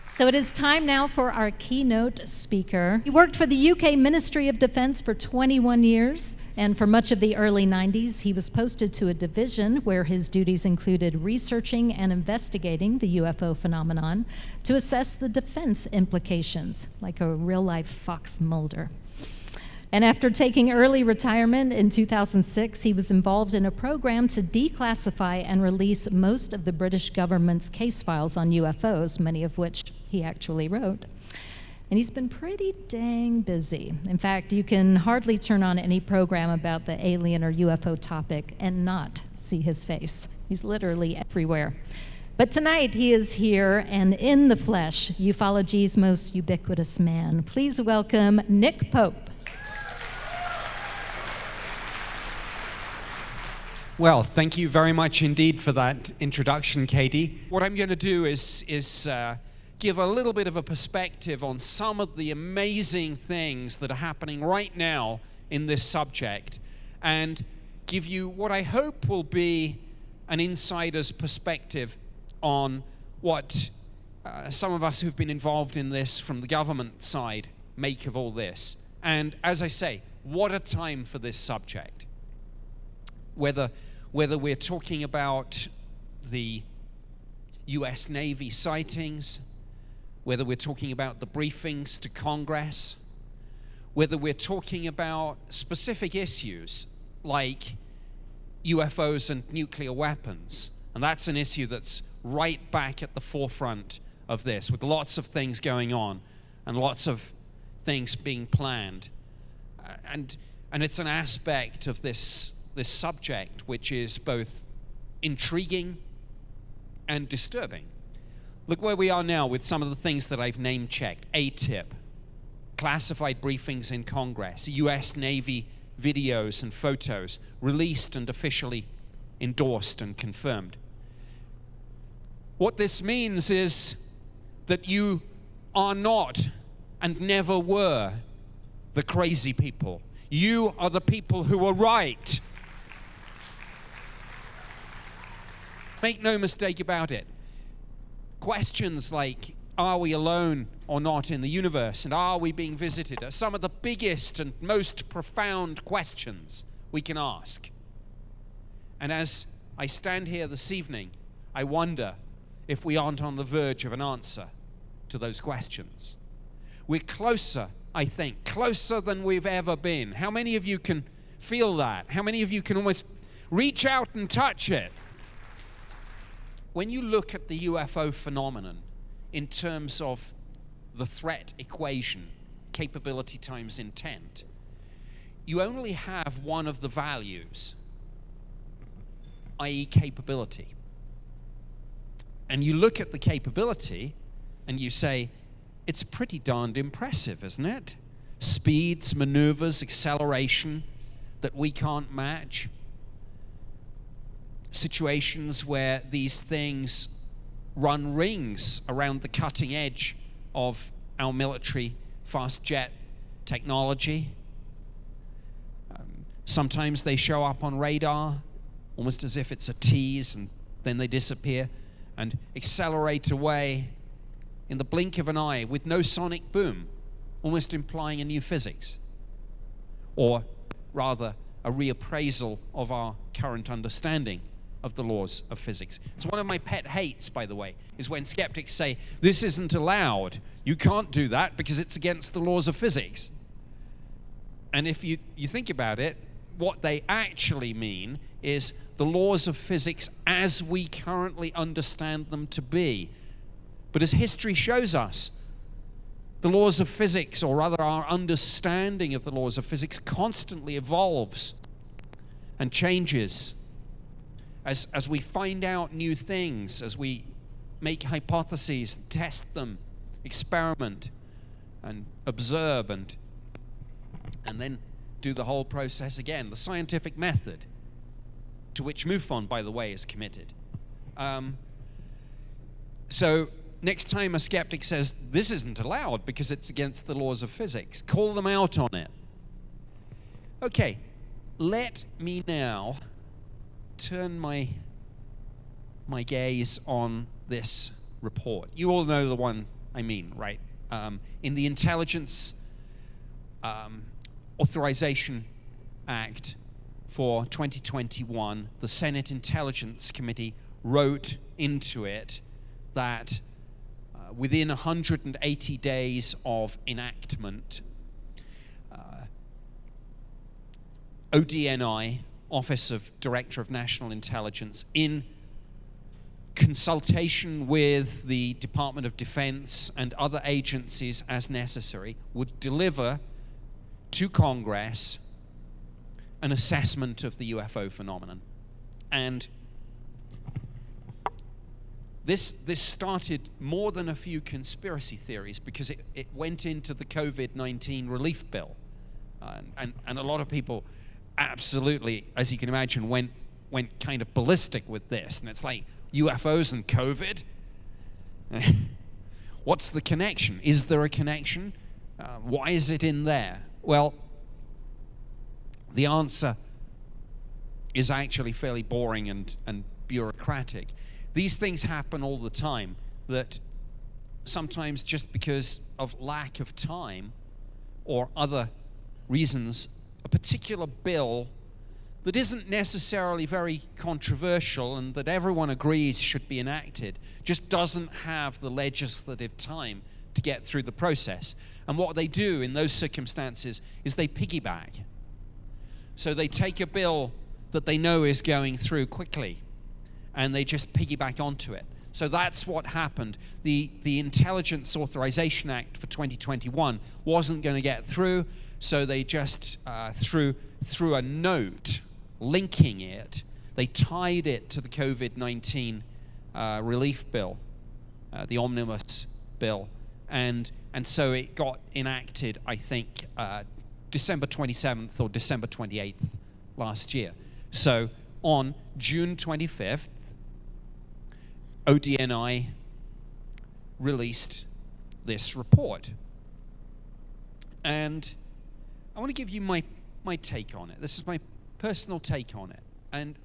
So it is time now for our keynote speaker. He worked for the UK Ministry of Defence for 21 years, and for much of the early 90s, he was posted to a division where his duties included researching and investigating the UFO phenomenon to assess the defense implications, like a real-life Fox Mulder. And after taking early retirement in 2006, he was involved in a program to declassify and release most of the British government's case files on UFOs, many of which he actually wrote. And he's been pretty dang busy. In fact, you can hardly turn on any program about the alien or UFO topic and not see his face. He's literally everywhere. But tonight he is here and in the flesh, ufology's most ubiquitous man. Please welcome Nick Pope. Well, thank you very much indeed for that introduction, Katie. What I'm going to do is give a little bit of a perspective on some of the amazing things that are happening right now in this subject, and give you what I hope will be an insider's perspective on what some of us who've been involved in this from the government side make of all this. And as I say, what a time for this subject. Whether we're talking about the US Navy sightings, whether we're talking about the briefings to Congress, whether we're talking about specific issues like UFOs and nuclear weapons, and that's an issue that's right back at the forefront of this, with lots of things going on and lots of things being planned. And it's an aspect of this subject which is both intriguing and disturbing. Look where we are now with some of the things that I've name-checked. ATIP, classified briefings in Congress, US Navy videos and photos released and officially endorsed and confirmed. What this means is that you are not and never were the crazy people. You are the people who are right. Make no mistake about it. Questions like, are we alone or not in the universe, and are we being visited, are some of the biggest and most profound questions we can ask. And as I stand here this evening, I wonder if we aren't on the verge of an answer to those questions. We're closer, I think, closer than we've ever been. How many of you can feel that? How many of you can almost reach out and touch it? When you look at the UFO phenomenon in terms of the threat equation, capability times intent, you only have one of the values, i.e. capability. And you look at the capability and you say, it's pretty darned impressive, isn't it? Speeds, maneuvers, acceleration that we can't match. Situations where these things run rings around the cutting edge of our military fast jet technology. Sometimes they show up on radar almost as if it's a tease, and then they disappear and accelerate away in the blink of an eye with no sonic boom, almost implying a new physics, or rather a reappraisal of our current understanding of the laws of physics. It's one of my pet hates, by the way, is when skeptics say, this isn't allowed. You can't do that because it's against the laws of physics. And if you think about it, what they actually mean is the laws of physics as we currently understand them to be. But as history shows us, the laws of physics, or rather our understanding of the laws of physics, constantly evolves and changes. As we find out new things, as we make hypotheses, test them, experiment, and observe, and then do the whole process again. The scientific method, to which MUFON, by the way, is committed. So next time a skeptic says, this isn't allowed because it's against the laws of physics, call them out on it. Okay, let me now turn my gaze on this report. You all know the one I mean, right? In the Intelligence Authorization Act for 2021, the Senate Intelligence Committee wrote into it that within 180 days of enactment, ODNI, Office of Director of National Intelligence, in consultation with the Department of Defense and other agencies as necessary, would deliver to Congress an assessment of the UFO phenomenon. And this started more than a few conspiracy theories, because it went into the COVID-19 relief bill. And a lot of people absolutely, as you can imagine, went kind of ballistic with this. And it's like, UFOs and COVID? What's the connection? Is there a connection? Why is it in there? Well, the answer is actually fairly boring and bureaucratic. These things happen all the time, that sometimes just because of lack of time or other reasons, a particular bill that isn't necessarily very controversial and that everyone agrees should be enacted just doesn't have the legislative time to get through the process. And what they do in those circumstances is they piggyback. So they take a bill that they know is going through quickly and they just piggyback onto it. So that's what happened. The Intelligence Authorization Act for 2021 wasn't going to get through, so they just threw a note linking it. They tied it to the COVID-19 relief bill, the omnibus bill, and so it got enacted, I think, December 27th or December 28th last year. So on June 25th, ODNI released this report. And I want to give you my take on it. This is my personal take on it. And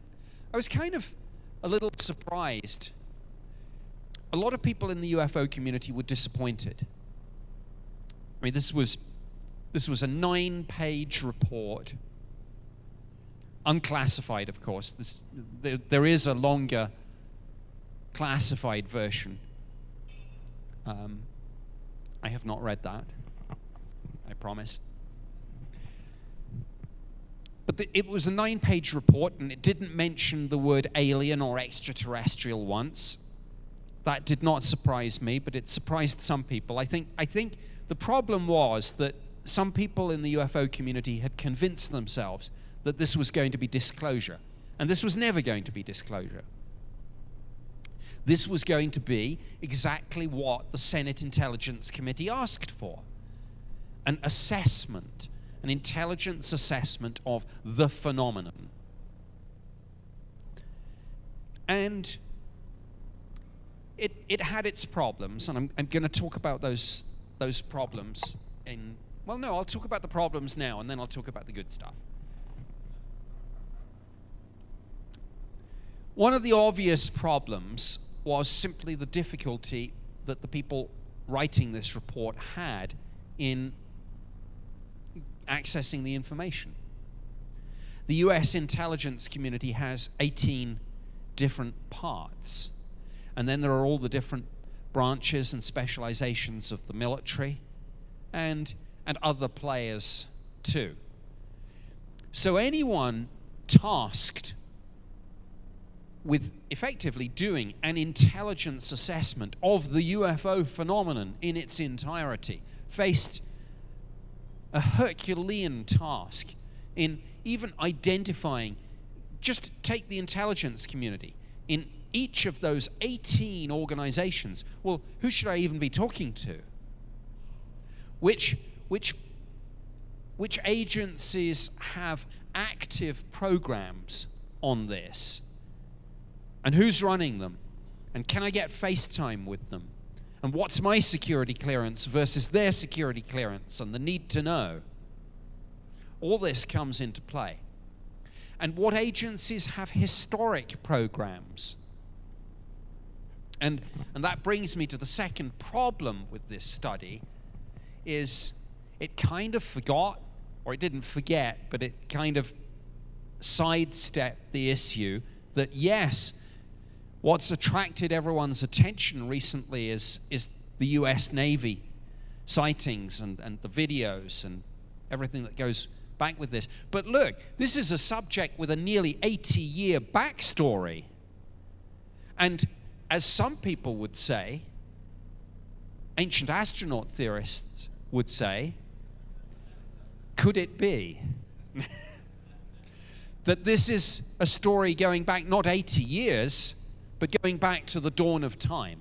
I was kind of a little surprised. A lot of people in the UFO community were disappointed. I mean, this was a 9-page report, unclassified, of course. There is a longer classified version. I have not read that, I promise. But it was a 9-page report, and it didn't mention the word alien or extraterrestrial once. That did not surprise me, but it surprised some people. I think the problem was that some people in the UFO community had convinced themselves that this was going to be disclosure. And this was never going to be disclosure. This was going to be exactly what the Senate Intelligence Committee asked for. An assessment, an intelligence assessment of the phenomenon. And it had its problems, and I'm going to talk about those problems in... Well, no, I'll talk about the problems now, and then I'll talk about the good stuff. One of the obvious problems was simply the difficulty that the people writing this report had in accessing the information. The US intelligence community has 18 different parts, and then there are all the different branches and specializations of the military and other players too. So anyone tasked with effectively doing an intelligence assessment of the UFO phenomenon in its entirety faced a Herculean task in even identifying, just take the intelligence community, in each of those 18 organizations, well, who should I even be talking to? Which agencies have active programs on this? And who's running them? And can I get FaceTime with them? And what's my security clearance versus their security clearance and the need to know? All this comes into play. And what agencies have historic programs? And that brings me to the second problem with this study, is it kind of forgot, or it didn't forget, but it kind of sidestepped the issue that, yes, what's attracted everyone's attention recently is the US Navy sightings and the videos and everything that goes back with this. But look, this is a subject with a nearly 80-year backstory. And as some people would say, ancient astronaut theorists would say, could it be that this is a story going back not 80 years, but going back to the dawn of time?